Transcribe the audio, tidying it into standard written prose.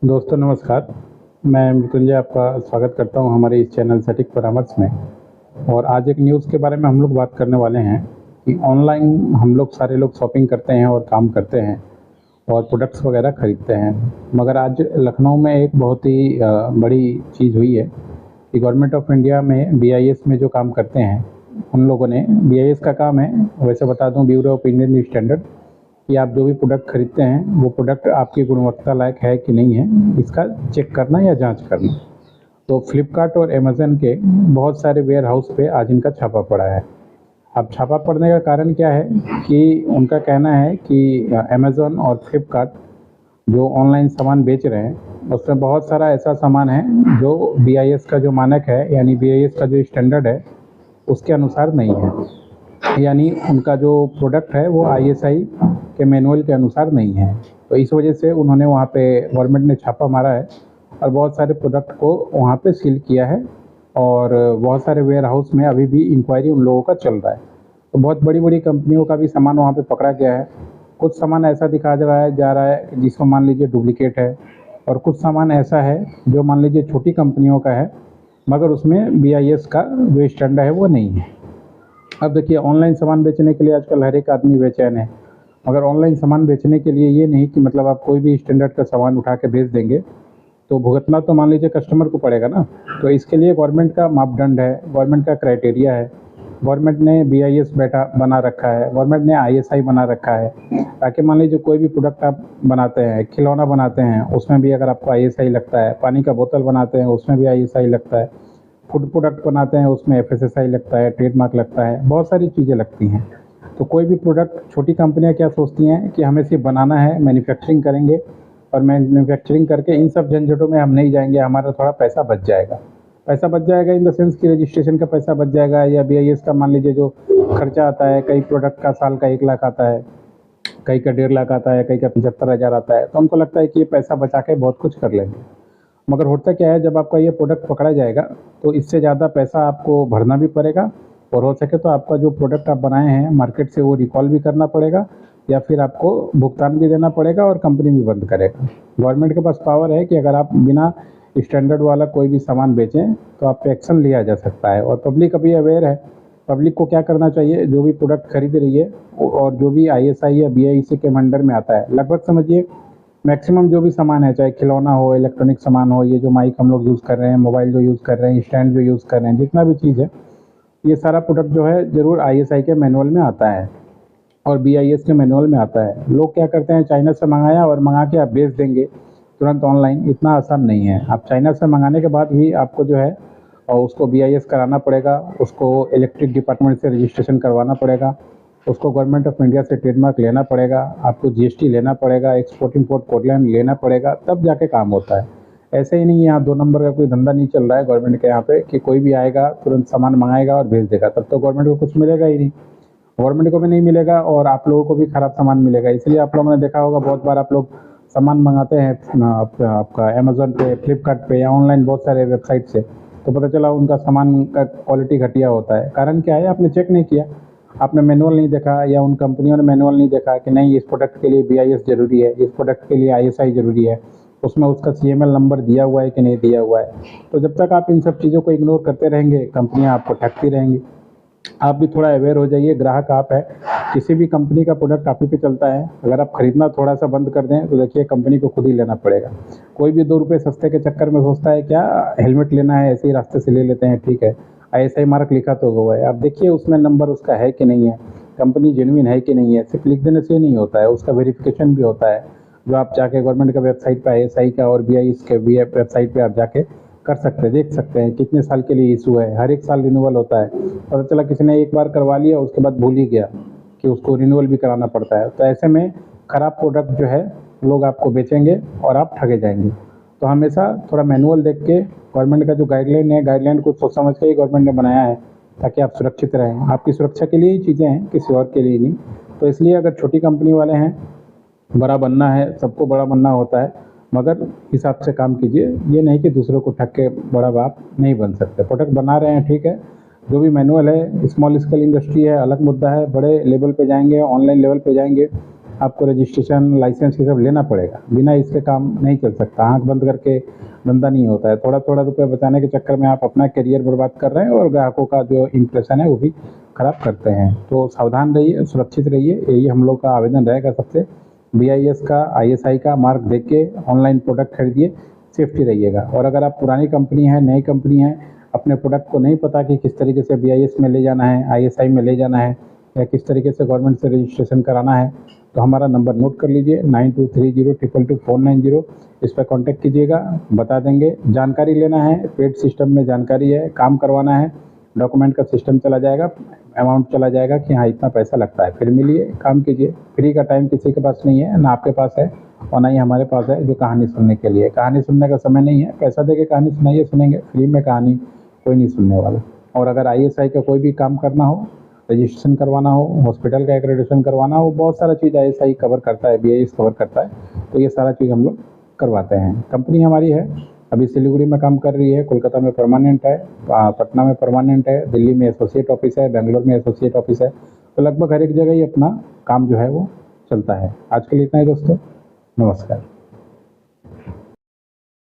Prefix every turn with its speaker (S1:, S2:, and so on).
S1: दोस्तों नमस्कार। मैं मृत्युंजय आपका स्वागत करता हूं हमारे इस चैनल सटीक परामर्श में। और आज एक न्यूज़ के बारे में हम लोग बात करने वाले हैं कि ऑनलाइन हम लोग सारे लोग शॉपिंग करते हैं और काम करते हैं और प्रोडक्ट्स वगैरह खरीदते हैं। मगर आज लखनऊ में एक बहुत ही बड़ी चीज़ हुई है कि गवर्नमेंट ऑफ इंडिया में बीआईएस में जो काम करते हैं उन लोगों ने, बीआईएस का काम है वैसे बता दूं, ब्यूरो ऑफ इंडियन स्टैंडर्ड, कि आप जो भी प्रोडक्ट खरीदते हैं वो प्रोडक्ट आपकी गुणवत्ता लायक है कि नहीं है, इसका चेक करना या जांच करना। तो फ्लिपकार्ट और अमेज़न के बहुत सारे वेयर हाउस पे आज इनका छापा पड़ा है। अब छापा पड़ने का कारण क्या है कि उनका कहना है कि अमेज़न और फ्लिपकार्ट जो ऑनलाइन सामान बेच रहे हैं उसमें बहुत सारा ऐसा सामान है जो बीआईएस का जो मानक है, यानी बीआईएस का जो स्टैंडर्ड है उसके अनुसार नहीं है। यानी उनका जो प्रोडक्ट है वो आईएसआई के मैनुअल के अनुसार नहीं है। तो इस वजह से उन्होंने वहाँ पे, गवर्नमेंट ने छापा मारा है और बहुत सारे प्रोडक्ट को वहाँ पे सील किया है। और बहुत सारे वेयर हाउस में अभी भी इंक्वायरी उन लोगों का चल रहा है। तो बहुत बड़ी बड़ी कंपनियों का भी सामान वहाँ पे पकड़ा गया है। कुछ सामान ऐसा दिखा जा रहा है जिसको मान लीजिए डुप्लीकेट है, और कुछ सामान ऐसा है जो मान लीजिए छोटी कंपनियों का है मगर उसमें बीआईएस का जो स्टैंडर्ड है वो नहीं है। अब देखिए, ऑनलाइन सामान बेचने के लिए आजकल हर एक आदमी बेचैन है। मगर ऑनलाइन सामान बेचने के लिए ये नहीं कि मतलब आप कोई भी स्टैंडर्ड का सामान उठा के बेच देंगे, तो भुगतना तो मान लीजिए कस्टमर को पड़ेगा ना। तो इसके लिए गवर्नमेंट का मापदंड है, गवर्नमेंट का क्राइटेरिया है। गवर्नमेंट ने बीआईएस बैठा बना रखा है, गवर्नमेंट ने आईएसआई बना रखा है, ताकि मान लीजिए कोई भी प्रोडक्ट आप बनाते हैं, खिलौना बनाते हैं उसमें भी अगर आपको आईएसआई लगता है, पानी का बोतल बनाते हैं उसमें भी आईएसआई लगता है, फूड प्रोडक्ट बनाते हैं उसमें एफएसएसआई लगता है, ट्रेडमार्क लगता है, बहुत सारी चीज़ें लगती हैं। तो कोई भी प्रोडक्ट, छोटी कंपनियां क्या सोचती हैं कि हमें सिर्फ बनाना है, मैन्युफैक्चरिंग करेंगे और मैन्युफैक्चरिंग करके इन सब झंझटों में हम नहीं जाएंगे, हमारा थोड़ा पैसा बच जाएगा। पैसा बच जाएगा इन द सेंस कि रजिस्ट्रेशन का पैसा बच जाएगा, या बीआईएस का मान लीजिए जो खर्चा आता है, कई प्रोडक्ट का साल का 1 लाख आता है, कई का 1.5 लाख आता है, कई का 75,000 आता है। तो उनको लगता है कि ये पैसा बचा के बहुत कुछ कर लेंगे। मगर होता क्या है, जब आपका ये प्रोडक्ट पकड़ा जाएगा तो इससे ज़्यादा पैसा आपको भरना भी पड़ेगा, और हो सके तो आपका जो प्रोडक्ट आप बनाए हैं मार्केट से वो रिकॉल भी करना पड़ेगा, या फिर आपको भुगतान भी देना पड़ेगा और कंपनी भी बंद करेगा। गवर्नमेंट के पास पावर है कि अगर आप बिना स्टैंडर्ड वाला कोई भी सामान बेचें तो आप पे एक्शन लिया जा सकता है। और पब्लिक अभी अवेयर है। पब्लिक को क्या करना चाहिए, जो भी प्रोडक्ट खरीद रही है और जो भी आईएसआई या बीआईसी के अंडर में आता है, लगभग समझिए मैक्सिमम जो भी सामान है, चाहे खिलौना हो, इलेक्ट्रॉनिक सामान हो, ये जो माइक हम लोग यूज़ कर रहे हैं, मोबाइल जो यूज़ कर रहे हैं, स्टैंड जो यूज़ कर रहे हैं, जितना भी चीज़ है, ये सारा प्रोडक्ट जो है ज़रूर आईएसआई के मैनुअल में आता है और बीआईएस के मैनुअल में आता है। लोग क्या करते हैं, चाइना से मंगाया और मंगा के आप बेच देंगे तुरंत ऑनलाइन, इतना आसान नहीं है। आप चाइना से मंगाने के बाद भी आपको जो है और उसको बीआईएस कराना पड़ेगा, उसको इलेक्ट्रिक डिपार्टमेंट से रजिस्ट्रेशन करवाना पड़ेगा, उसको गवर्नमेंट ऑफ इंडिया से ट्रेडमार्क लेना पड़ेगा, आपको जीएसटी लेना पड़ेगा, एक्सपोर्ट इंपोर्ट कोड लेना पड़ेगा, तब जाके काम होता है। ऐसे ही नहीं, यहाँ 2 नंबर का कोई धंधा नहीं चल रहा है गवर्नमेंट के यहाँ पे कि कोई भी आएगा तुरंत सामान मंगाएगा और भेज देगा, तब तो गवर्नमेंट को कुछ मिलेगा ही नहीं। गवर्नमेंट को भी नहीं मिलेगा और आप लोगों को भी खराब सामान मिलेगा। इसलिए आप लोगों ने देखा होगा, बहुत बार आप लोग सामान मंगाते हैं आपका अमेज़न पे, फ्लिपकार्ट पे या ऑनलाइन बहुत सारे वेबसाइट से, तो पता चला उनका सामान का क्वालिटी घटिया होता है। कारण क्या है, आपने चेक नहीं किया, आपने मैनुअल नहीं देखा, या उन कंपनियों ने मैनुअल नहीं देखा कि नहीं इस प्रोडक्ट के लिए बीआईएस ज़रूरी है, इस प्रोडक्ट के लिए आईएसआई ज़रूरी है, उसमें उसका सीएमएल नंबर दिया हुआ है कि नहीं दिया हुआ है। तो जब तक आप इन सब चीज़ों को इग्नोर करते रहेंगे, कंपनियां आपको ठगती रहेंगी। आप भी थोड़ा अवेयर हो जाइए, ग्राहक आप है, किसी भी कंपनी का प्रोडक्ट आप ही पे चलता है, अगर आप खरीदना थोड़ा सा बंद कर दें तो देखिए कंपनी को खुद ही लेना पड़ेगा। कोई भी 2 रुपये सस्ते के चक्कर में सोचता है क्या हेलमेट लेना है, ऐसे ही रास्ते से ले लेते हैं, ठीक है आईएसआई मार्क लिखा तो हुआ है, आप देखिए उसमें नंबर उसका है कि नहीं है, कंपनी जेन्युइन है कि नहीं है। सिर्फ लिख देने से नहीं होता है, उसका वेरिफिकेशन भी होता है, जो आप जाके गवर्नमेंट का वेबसाइट पे, आईएसआई का और बीआईएस के वेबसाइट पे आप जाके कर सकते हैं, देख सकते हैं कितने साल के लिए इशू है, हर एक साल रिन्यूअल होता है। पता चला किसी ने एक बार करवा लिया, उसके बाद भूल ही गया कि उसको रिन्यूअल भी कराना पड़ता है। तो ऐसे में ख़राब प्रोडक्ट जो है लोग आपको बेचेंगे और आप ठगे जाएंगे। तो हमेशा थोड़ा मैनुअल देख के, गवर्नमेंट का जो गाइडलाइन है, गाइडलाइन को सोच समझ के ही गवर्नमेंट ने बनाया है ताकि आप सुरक्षित रहें। आपकी सुरक्षा के लिए ही चीज़ें हैं, किसी और के लिए नहीं। तो इसलिए अगर छोटी कंपनी वाले हैं, बड़ा बनना है, सबको बड़ा बनना होता है, मगर हिसाब से काम कीजिए। ये नहीं कि दूसरों को ठग के बड़ा बाप नहीं बन सकते। प्रोडक्ट बना रहे हैं, ठीक है, जो भी मैनुअल है, स्मॉल स्केल इंडस्ट्री है, अलग मुद्दा है। बड़े लेवल पे जाएंगे, ऑनलाइन लेवल पे जाएंगे आपको रजिस्ट्रेशन लाइसेंस ये सब लेना पड़ेगा, बिना इसके काम नहीं चल सकता। आँख बंद करके धंधा नहीं होता है। थोड़ा थोड़ा रुपये बचाने के चक्कर में आप अपना करियर बर्बाद कर रहे हैं और ग्राहकों का जो इम्प्रेशन है वो भी खराब करते हैं। तो सावधान रहिए, सुरक्षित रहिए, यही हम लोग का आवेदन रहेगा सबसे। BIS का ISI का मार्क देख के ऑनलाइन प्रोडक्ट खरीदिए, सेफ्टी रहिएगा। और अगर आप पुरानी कंपनी है, नई कंपनी है, अपने प्रोडक्ट को नहीं पता कि किस तरीके से BIS में ले जाना है, ISI में ले जाना है या किस तरीके से गवर्नमेंट से रजिस्ट्रेशन कराना है, तो हमारा नंबर नोट कर लीजिए 9230222490। इस पर कॉन्टैक्ट कीजिएगा, बता देंगे। जानकारी लेना है, पेड सिस्टम में जानकारी है, काम करवाना है, डॉक्यूमेंट का सिस्टम चला जाएगा, अमाउंट चला जाएगा कि हाँ इतना पैसा लगता है, फिर मिलिए, काम कीजिए। फ्री का टाइम किसी के पास नहीं है, ना आपके पास है और ना ही हमारे पास है जो कहानी सुनने के लिए। कहानी सुनने का समय नहीं है, पैसा दे के कहानी सुनाइए, सुनेंगे। फ्री में कहानी कोई नहीं सुनने वाला। और अगर ISI का कोई भी काम करना हो, रजिस्ट्रेशन करवाना हो, हॉस्पिटल का एक्रेडिटेशन करवाना हो, बहुत सारा चीज़ ISI कवर करता है, BIS कवर करता है, तो ये सारा चीज़ हम लोग करवाते हैं। कंपनी हमारी है, अभी सिलीगुड़ी में काम कर रही है, कोलकाता में परमानेंट है, पटना में परमानेंट है, दिल्ली में एसोसिएट ऑफिस है, बेंगलोर में एसोसिएट ऑफिस है। तो लगभग हर एक जगह ही अपना काम जो है वो चलता है। आज के लिए इतना ही दोस्तों, नमस्कार।